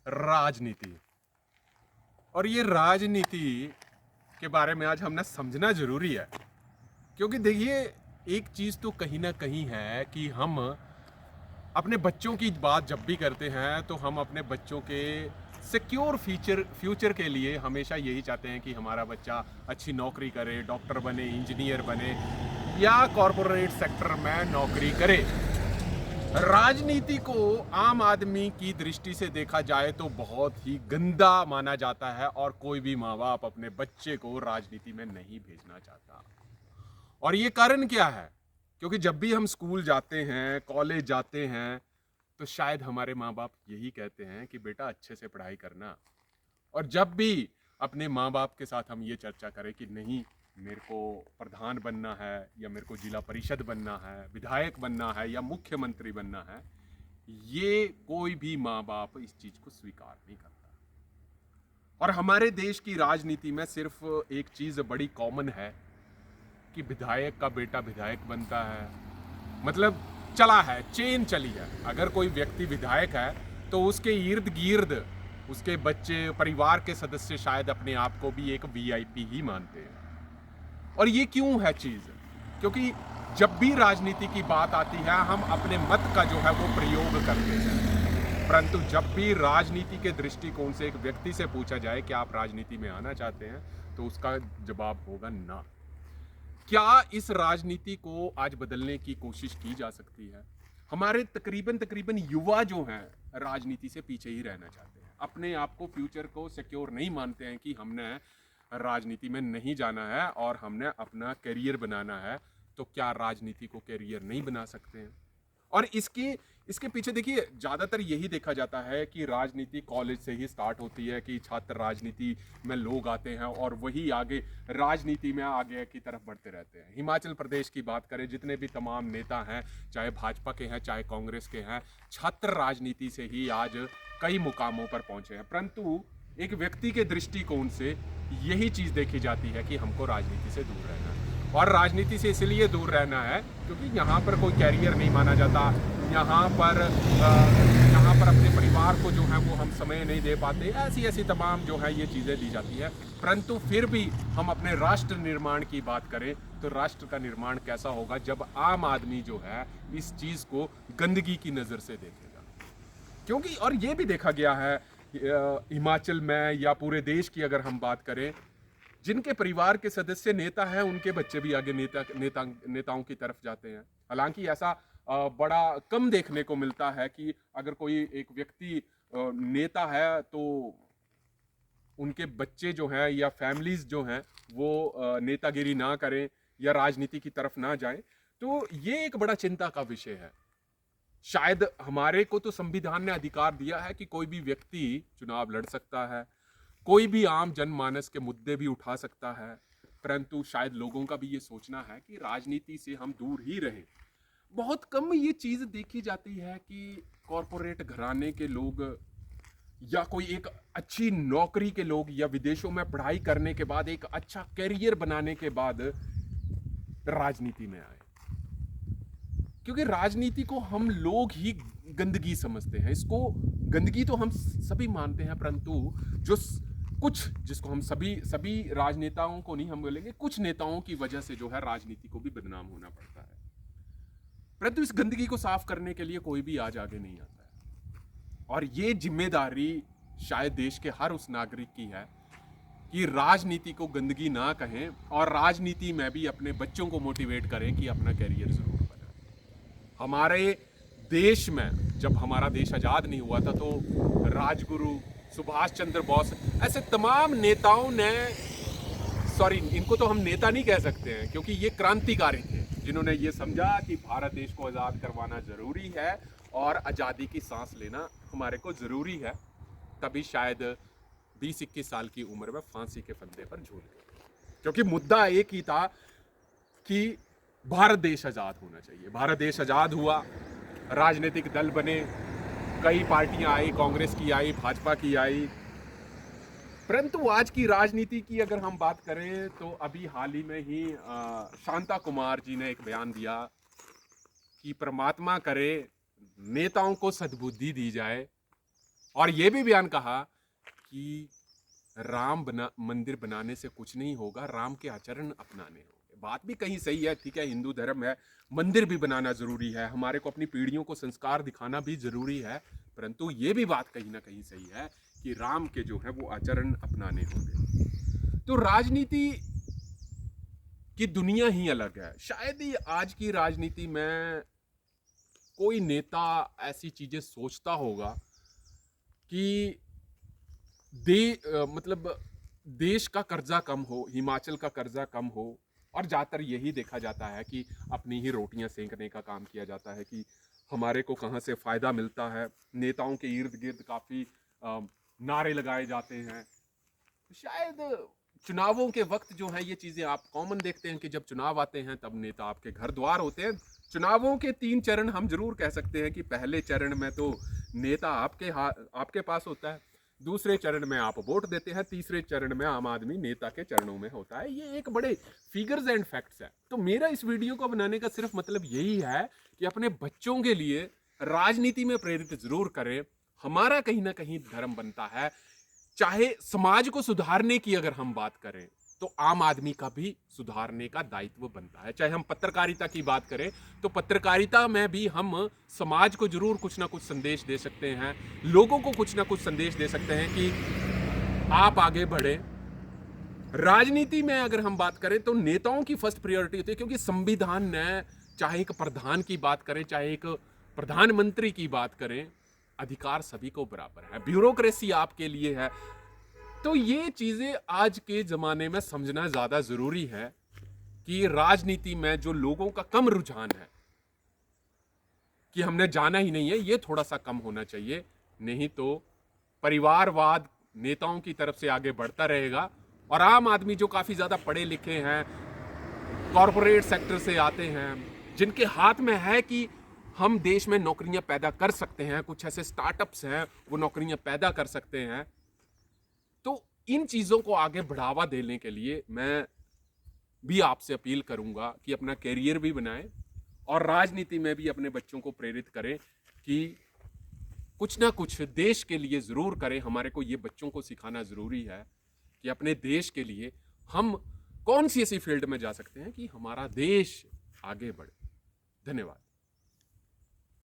राजनीति। और ये राजनीति के बारे में आज हमने समझना जरूरी है, क्योंकि देखिए, एक चीज तो कहीं ना कहीं है कि हम अपने बच्चों की बात जब भी करते हैं तो हम अपने बच्चों के सिक्योर फ्यूचर के लिए हमेशा यही चाहते हैं कि हमारा बच्चा अच्छी नौकरी करे, डॉक्टर बने, इंजीनियर बने या कॉरपोरेट सेक्टर में नौकरी करे। राजनीति को आम आदमी की दृष्टि से देखा जाए तो बहुत ही गंदा माना जाता है और कोई भी माँ बाप अपने बच्चे को राजनीति में नहीं भेजना चाहता। और ये कारण क्या है? क्योंकि जब भी हम स्कूल जाते हैं, कॉलेज जाते हैं, तो शायद हमारे माँ बाप यही कहते हैं कि बेटा अच्छे से पढ़ाई करना। और जब भी अपने माँ बाप के साथ हम ये चर्चा करें कि नहीं, मेरे को प्रधान बनना है या मेरे को जिला परिषद बनना है, विधायक बनना है या मुख्यमंत्री बनना है, ये कोई भी माँ बाप इस चीज को स्वीकार नहीं करता। और हमारे देश की राजनीति में सिर्फ एक चीज बड़ी कॉमन है कि विधायक का बेटा विधायक बनता है। मतलब चला है, चेन चली है। अगर कोई व्यक्ति विधायक है तो उसके इर्द गिर्द उसके बच्चे, परिवार के सदस्य शायद अपने आप को भी एक वीआईपी ही मानते हैं। और ये क्यों है चीज? क्योंकि जब भी राजनीति की बात आती है हम अपने मत का जो है वो प्रयोग करते हैं, परंतु जब भी राजनीति के दृष्टिकोण से एक व्यक्ति से पूछा जाए कि आप राजनीति में आना चाहते हैं, तो उसका जवाब होगा ना। क्या इस राजनीति को आज बदलने की कोशिश की जा सकती है? हमारे तकरीबन तकरीबन युवा जो हैं राजनीति से पीछे ही रहना चाहते हैं, अपने आप को, फ्यूचर को सिक्योर नहीं मानते हैं कि हमने राजनीति में नहीं जाना है और हमने अपना करियर बनाना है। तो क्या राजनीति को करियर नहीं बना सकते हैं? और इसके इसके पीछे देखिए, ज़्यादातर यही देखा जाता है कि राजनीति कॉलेज से ही स्टार्ट होती है, कि छात्र राजनीति में लोग आते हैं और वही आगे राजनीति में आगे की तरफ बढ़ते रहते हैं। हिमाचल प्रदेश की बात करें, जितने भी तमाम नेता हैं, चाहे भाजपा के हैं चाहे कांग्रेस के हैं, छात्र राजनीति से ही आज कई मुकामों पर पहुंचे हैं। परंतु एक व्यक्ति के दृष्टिकोण से यही चीज़ देखी जाती है कि हमको राजनीति से दूर रहना है। और राजनीति से इसलिए दूर रहना है क्योंकि यहाँ पर कोई कैरियर नहीं माना जाता, यहाँ पर अपने परिवार को जो है वो हम समय नहीं दे पाते, ऐसी ऐसी तमाम जो है ये चीज़ें दी जाती है। परंतु फिर भी हम अपने राष्ट्र निर्माण की बात करें तो राष्ट्र का निर्माण कैसा होगा जब आम आदमी जो है इस चीज़ को गंदगी की नज़र से देखेगा। क्योंकि और ये भी देखा गया है हिमाचल में या पूरे देश की अगर हम बात करें, जिनके परिवार के सदस्य नेता हैं उनके बच्चे भी आगे नेताओं की तरफ जाते हैं। हालांकि ऐसा बड़ा कम देखने को मिलता है कि अगर कोई एक व्यक्ति नेता है तो उनके बच्चे जो हैं या फैमिलीज जो हैं वो नेतागिरी ना करें या राजनीति की तरफ ना जाएं। तो ये एक बड़ा चिंता का विषय है। शायद हमारे को तो संविधान ने अधिकार दिया है कि कोई भी व्यक्ति चुनाव लड़ सकता है, कोई भी आम जनमानस के मुद्दे भी उठा सकता है, परंतु शायद लोगों का भी ये सोचना है कि राजनीति से हम दूर ही रहें। बहुत कम ये चीज़ देखी जाती है कि कॉरपोरेट घराने के लोग या कोई एक अच्छी नौकरी के लोग या विदेशों में पढ़ाई करने के बाद एक अच्छा करियर बनाने के बाद राजनीति में आए। क्योंकि राजनीति को हम लोग ही गंदगी समझते हैं। इसको गंदगी तो हम सभी मानते हैं, परंतु जो कुछ, जिसको हम सभी राजनेताओं को नहीं हम बोलेंगे, कुछ नेताओं की वजह से जो है राजनीति को भी बदनाम होना पड़ता है। परंतु इस गंदगी को साफ करने के लिए कोई भी आज आगे नहीं आता है। और ये जिम्मेदारी शायद देश के हर उस नागरिक की है कि राजनीति को गंदगी ना कहें और राजनीति में भी अपने बच्चों को मोटिवेट करें कि अपना करियर जरूर बनाएं। हमारे देश में जब हमारा देश आज़ाद नहीं हुआ था तो राजगुरु सुभाष चंद्र बोस, ऐसे तमाम नेताओं ने, सॉरी इनको तो हम नेता नहीं कह सकते हैं क्योंकि ये क्रांतिकारी थे, जिन्होंने ये समझा कि भारत देश को आज़ाद करवाना ज़रूरी है और आज़ादी की सांस लेना हमारे को ज़रूरी है। तभी शायद 20-21 साल की उम्र में फांसी के फंदे पर झूल गए, क्योंकि मुद्दा एक ही था कि भारत देश आज़ाद होना चाहिए। भारत देश आज़ाद हुआ, राजनीतिक दल बने, कई पार्टियां आई, कांग्रेस की आई, भाजपा की आई, परंतु आज की राजनीति की अगर हम बात करें तो अभी हाल ही में ही शांता कुमार जी ने एक बयान दिया कि परमात्मा करे नेताओं को सद्बुद्धि दी जाए और ये भी बयान कहा कि मंदिर बनाने से कुछ नहीं होगा, राम के आचरण अपनाने होंगे। बात भी कहीं सही है, ठीक है, हिंदू धर्म है, मंदिर भी बनाना जरूरी है, हमारे को अपनी पीढ़ियों को संस्कार दिखाना भी जरूरी है, परंतु ये भी बात कहीं ना कहीं सही है कि राम के जो है वो आचरण अपनाने होंगे। तो राजनीति की दुनिया ही अलग है। शायद ही आज की राजनीति में कोई नेता ऐसी चीजें सोचता होगा कि मतलब देश का कर्जा कम हो, हिमाचल का कर्जा कम हो, और ज़्यादातर यही देखा जाता है कि अपनी ही रोटियां सेंकने का काम किया जाता है कि हमारे को कहाँ से फ़ायदा मिलता है। नेताओं के इर्द गिर्द काफ़ी नारे लगाए जाते हैं। शायद चुनावों के वक्त जो है ये चीज़ें आप कॉमन देखते हैं कि जब चुनाव आते हैं तब नेता आपके घर द्वार होते हैं। चुनावों के 3 चरण हम जरूर कह सकते हैं कि पहले चरण में तो नेता आपके पास होता है, दूसरे चरण में आप वोट देते हैं, तीसरे चरण में आम आदमी नेता के चरणों में होता है। ये एक बड़े फिगर्स एंड फैक्ट्स है। तो मेरा इस वीडियो को बनाने का सिर्फ मतलब यही है कि अपने बच्चों के लिए राजनीति में प्रेरित जरूर करें। हमारा कहीं ना कहीं धर्म बनता है, चाहे समाज को सुधारने की अगर हम बात करें तो आम आदमी का भी सुधारने का दायित्व बनता है। चाहे हम पत्रकारिता की बात करें तो पत्रकारिता में भी हम समाज को जरूर कुछ ना कुछ संदेश दे सकते हैं, लोगों को कुछ ना कुछ संदेश दे सकते हैं कि आप आगे बढ़े। राजनीति में अगर हम बात करें तो नेताओं की फर्स्ट प्रायोरिटी होती है, क्योंकि संविधान ने, चाहे एक प्रधान की बात करें चाहे एक प्रधानमंत्री की बात करें, अधिकार सभी को बराबर है, ब्यूरोक्रेसी आपके लिए है। तो ये चीजें आज के जमाने में समझना ज्यादा जरूरी है कि राजनीति में जो लोगों का कम रुझान है कि हमने जाना ही नहीं है, ये थोड़ा सा कम होना चाहिए। नहीं तो परिवारवाद नेताओं की तरफ से आगे बढ़ता रहेगा और आम आदमी जो काफी ज्यादा पढ़े लिखे हैं, कॉरपोरेट सेक्टर से आते हैं, जिनके हाथ में है कि हम देश में नौकरियां पैदा कर सकते हैं, कुछ ऐसे स्टार्टअप्स हैं वो नौकरियां पैदा कर सकते हैं, तो इन चीजों को आगे बढ़ावा देने के लिए मैं भी आपसे अपील करूंगा कि अपना कैरियर भी बनाएं और राजनीति में भी अपने बच्चों को प्रेरित करें कि कुछ ना कुछ देश के लिए जरूर करें। हमारे को ये बच्चों को सिखाना जरूरी है कि अपने देश के लिए हम कौन सी ऐसी फील्ड में जा सकते हैं कि हमारा देश आगे बढ़े। धन्यवाद।